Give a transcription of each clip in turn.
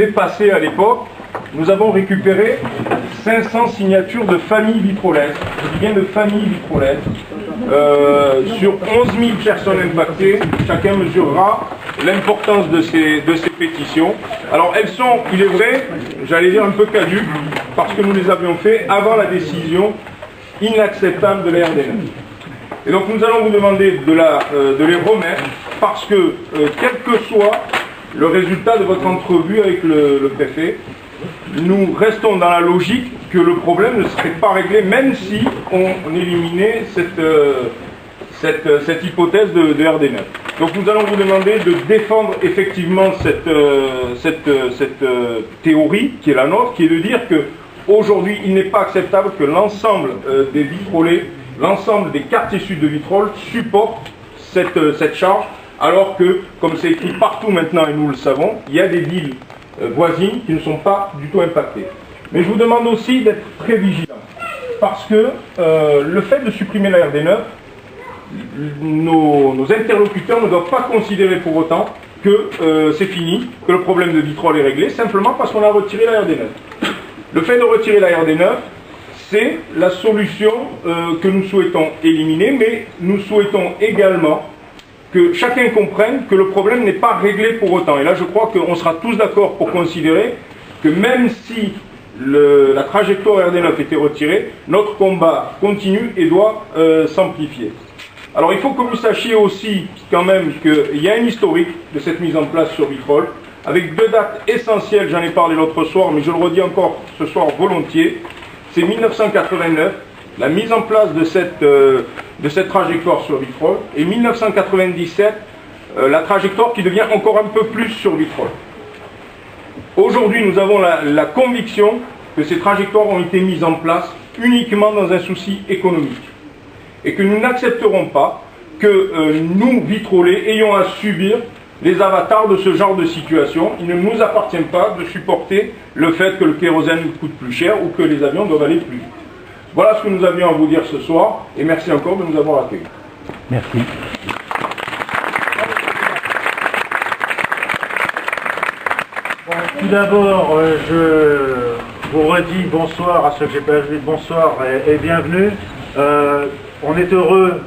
fait passer à l'époque, nous avons récupéré 500 signatures de familles vitrolaises, je dis bien de familles vitrolaises, sur 11 000 personnes impactées. Chacun mesurera l'importance de ces pétitions. Alors elles sont, il est vrai, j'allais dire un peu caduques, parce que nous les avions fait avant la décision inacceptable de la RDNF. Et donc nous allons vous demander de les remettre, parce que quel que soit le résultat de votre entrevue avec le préfet, nous restons dans la logique que le problème ne serait pas réglé, même si on éliminait cette hypothèse de RD9. Donc nous allons vous demander de défendre effectivement cette théorie qui est la nôtre, qui est de dire que aujourd'hui il n'est pas acceptable que l'ensemble des vitrolés, l'ensemble des quartiers sud de Vitrolles supportent cette charge, alors que, comme c'est écrit partout maintenant et nous le savons, il y a des villes voisines qui ne sont pas du tout impactées. Mais je vous demande aussi d'être très vigilants, parce que le fait de supprimer la RD9, nos interlocuteurs ne doivent pas considérer pour autant que c'est fini, que le problème de Vitrolles est réglé, simplement parce qu'on a retiré la RD9. Le fait de retirer la RD9, c'est la solution que nous souhaitons éliminer, mais nous souhaitons également que chacun comprenne que le problème n'est pas réglé pour autant. Et là, je crois qu'on sera tous d'accord pour considérer que même si la trajectoire RD9 était retirée, notre combat continue et doit s'amplifier. Alors, il faut que vous sachiez aussi quand même qu'il y a un historique de cette mise en place sur Vitrolles, avec deux dates essentielles, j'en ai parlé l'autre soir, mais je le redis encore ce soir volontiers. C'est 1989, la mise en place de cette trajectoire sur Vitrolles, et 1997, la trajectoire qui devient encore un peu plus sur Vitrolles. Aujourd'hui, nous avons la conviction que ces trajectoires ont été mises en place uniquement dans un souci économique, et que nous n'accepterons pas que nous, vitrolés, ayons à subir les avatars de ce genre de situation. Il ne nous appartient pas de supporter le fait que le kérosène coûte plus cher ou que les avions doivent aller plus vite. Voilà ce que nous avions à vous dire ce soir, et merci encore de nous avoir accueillis. Merci. Bon, tout d'abord, je vous redis bonsoir à ceux que je n'ai pas vu, bonsoir et bienvenue. On est heureux,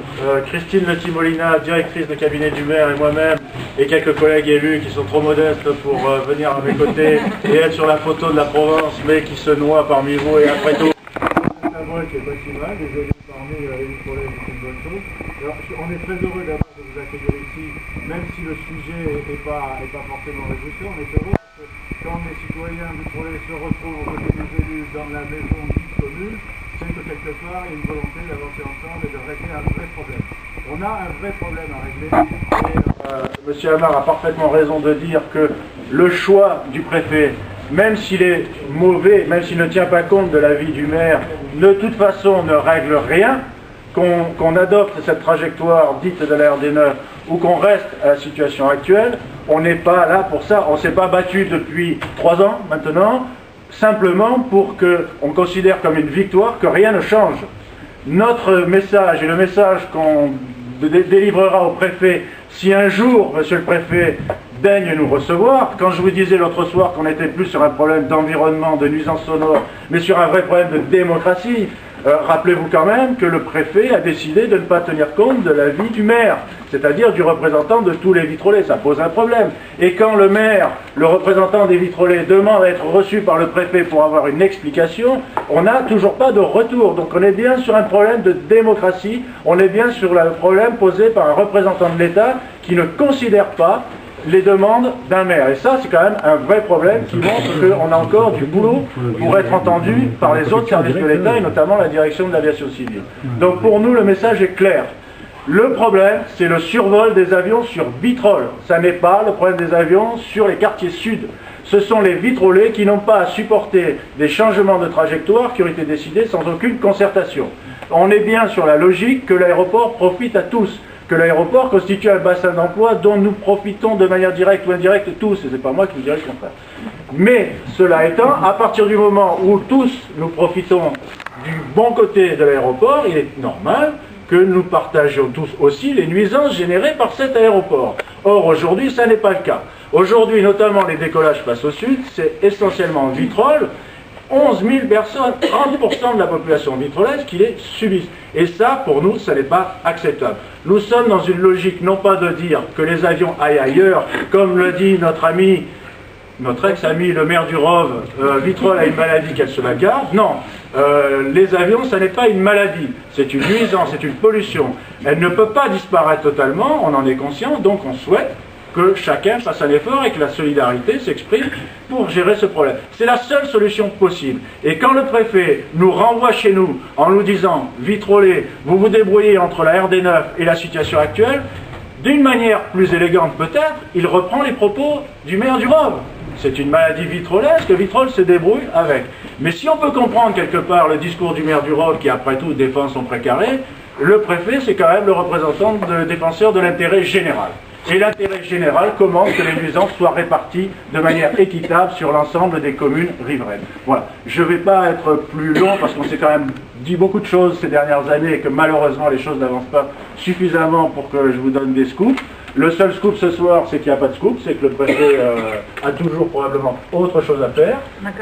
Christine Le Timolina, directrice de cabinet du maire, et moi-même, et quelques collègues élus qui sont trop modestes pour venir à mes côtés et être sur la photo de la Provence, mais qui se noient parmi vous, et après tout, la voix qui est pas si mal, les élus parmi les collègues, c'est une bonne chose. Alors, on est très heureux d'abord de vous accueillir ici, même si le sujet n'est pas forcément réjouissant. On est heureux parce que quand les citoyens du projet se retrouvent aux côtés des élus dans la maison dite commune, c'est que quelque part il y a une volonté d'avancer ensemble et de régler un vrai problème. On a un vrai problème à régler, et M. Amar a parfaitement raison de dire que le choix du préfet, même s'il est mauvais, même s'il ne tient pas compte de l'avis du maire, de toute façon ne règle rien. Qu'on adopte cette trajectoire dite de la RD9 ou qu'on reste à la situation actuelle, on n'est pas là pour ça. On ne s'est pas battu depuis 3 ans maintenant, simplement pour qu'on considère comme une victoire que rien ne change. Notre message et le message qu'on délivrera au préfet, si un jour, monsieur le préfet, daigne nous recevoir, quand je vous disais l'autre soir qu'on n'était plus sur un problème d'environnement, de nuisance sonore, mais sur un vrai problème de démocratie, rappelez-vous quand même que le préfet a décidé de ne pas tenir compte de l'avis du maire, c'est-à-dire du représentant de tous les vitrolés. Ça pose un problème. Et quand le maire, le représentant des vitrolés, demande à être reçu par le préfet pour avoir une explication, on n'a toujours pas de retour. Donc on est bien sur un problème de démocratie, on est bien sur le problème posé par un représentant de l'État qui ne considère pas les demandes d'un maire. Et ça, c'est quand même un vrai problème qui montre qu'on a encore du boulot pour être entendu par les autres services de l'État et notamment la direction de l'aviation civile. Donc pour nous, le message est clair. Le problème, c'est le survol des avions sur Vitrolles. Ça n'est pas le problème des avions sur les quartiers sud. Ce sont les vitrolés qui n'ont pas à supporter des changements de trajectoire qui ont été décidés sans aucune concertation. On est bien sur la logique que l'aéroport profite à tous, que l'aéroport constitue un bassin d'emploi dont nous profitons de manière directe ou indirecte tous, et c'est pas moi qui vous dirai le contraire. Mais, cela étant, à partir du moment où tous nous profitons du bon côté de l'aéroport, il est normal que nous partagions tous aussi les nuisances générées par cet aéroport. Or, aujourd'hui, ça n'est pas le cas. Aujourd'hui, notamment les décollages face au sud, c'est essentiellement vitrolles. 11 000 personnes, 30% de la population vitrolaise qui les subissent. Et ça, pour nous, ça n'est pas acceptable. Nous sommes dans une logique, non pas de dire que les avions aillent ailleurs, comme le dit notre ami, notre ex-ami, le maire du Rove, Vitrolles a une maladie, qu'elle se la garde. Non, les avions, ça n'est pas une maladie. C'est une nuisance, c'est une pollution. Elle ne peut pas disparaître totalement, on en est conscient, donc on souhaite que chacun fasse un effort et que la solidarité s'exprime pour gérer ce problème. C'est la seule solution possible. Et quand le préfet nous renvoie chez nous en nous disant « Vitrolais, vous vous débrouillez entre la RD9 et la situation actuelle », d'une manière plus élégante peut-être, il reprend les propos du maire du Rove. C'est une maladie vitrolaise que Vitrolles se débrouille avec. Mais si on peut comprendre quelque part le discours du maire du Rove qui après tout défend son précaré, le préfet c'est quand même le représentant de défenseur de l'intérêt général. Et l'intérêt général commande que les nuisances soient réparties de manière équitable sur l'ensemble des communes riveraines. Voilà. Je ne vais pas être plus long parce qu'on s'est quand même dit beaucoup de choses ces dernières années et que malheureusement les choses n'avancent pas suffisamment pour que je vous donne des scoops. Le seul scoop ce soir, c'est qu'il n'y a pas de scoop, c'est que le préfet a toujours probablement autre chose à faire.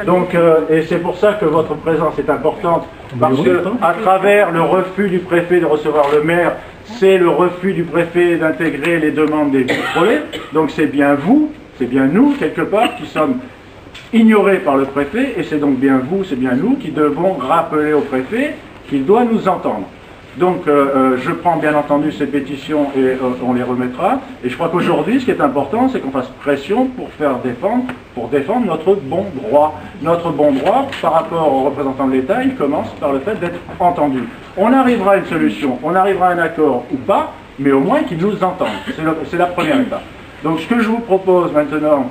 Donc, et c'est pour ça que votre présence est importante, parce que à travers le refus du préfet de recevoir le maire, c'est le refus du préfet d'intégrer les demandes des vitrolais. Donc c'est bien vous, c'est bien nous, quelque part, qui sommes ignorés par le préfet, et c'est donc bien vous, c'est bien nous qui devons rappeler au préfet qu'il doit nous entendre. Donc je prends bien entendu ces pétitions et on les remettra. Et je crois qu'aujourd'hui, ce qui est important, c'est qu'on fasse pression pour défendre notre bon droit. Notre bon droit, par rapport aux représentants de l'État, il commence par le fait d'être entendu. On arrivera à une solution, on arrivera à un accord ou pas, mais au moins qu'ils nous entendent. C'est la première étape. Donc ce que je vous propose maintenant,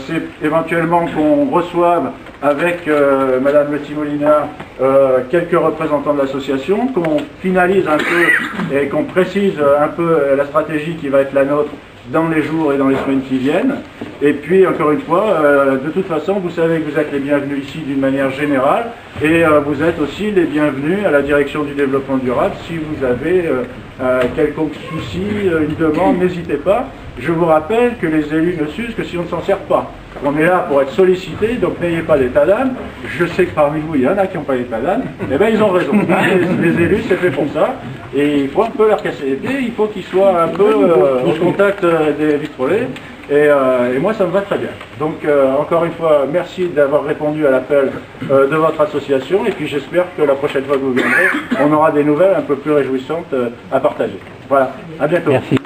c'est éventuellement qu'on reçoive avec Madame Le Timolina quelques représentants de l'association, qu'on finalise un peu et qu'on précise un peu la stratégie qui va être la nôtre dans les jours et dans les semaines qui viennent. Et puis, encore une fois, de toute façon, vous savez que vous êtes les bienvenus ici d'une manière générale, et vous êtes aussi les bienvenus à la direction du développement durable. Si vous avez quelconque souci, une demande, n'hésitez pas. Je vous rappelle que les élus ne s'usent que si on ne s'en sert pas. On est là pour être sollicités, donc n'ayez pas d'état d'âme. Je sais que parmi vous, il y en a qui n'ont pas d'état d'âme. Eh bien, ils ont raison. Les élus, c'est fait pour ça. Et il faut un peu leur casser les pieds. Il faut qu'ils soient un peu au contact des vitrolais. Et moi, ça me va très bien. Donc, encore une fois, merci d'avoir répondu à l'appel de votre association. Et puis, j'espère que la prochaine fois que vous viendrez, on aura des nouvelles un peu plus réjouissantes à partager. Voilà. À bientôt. Merci.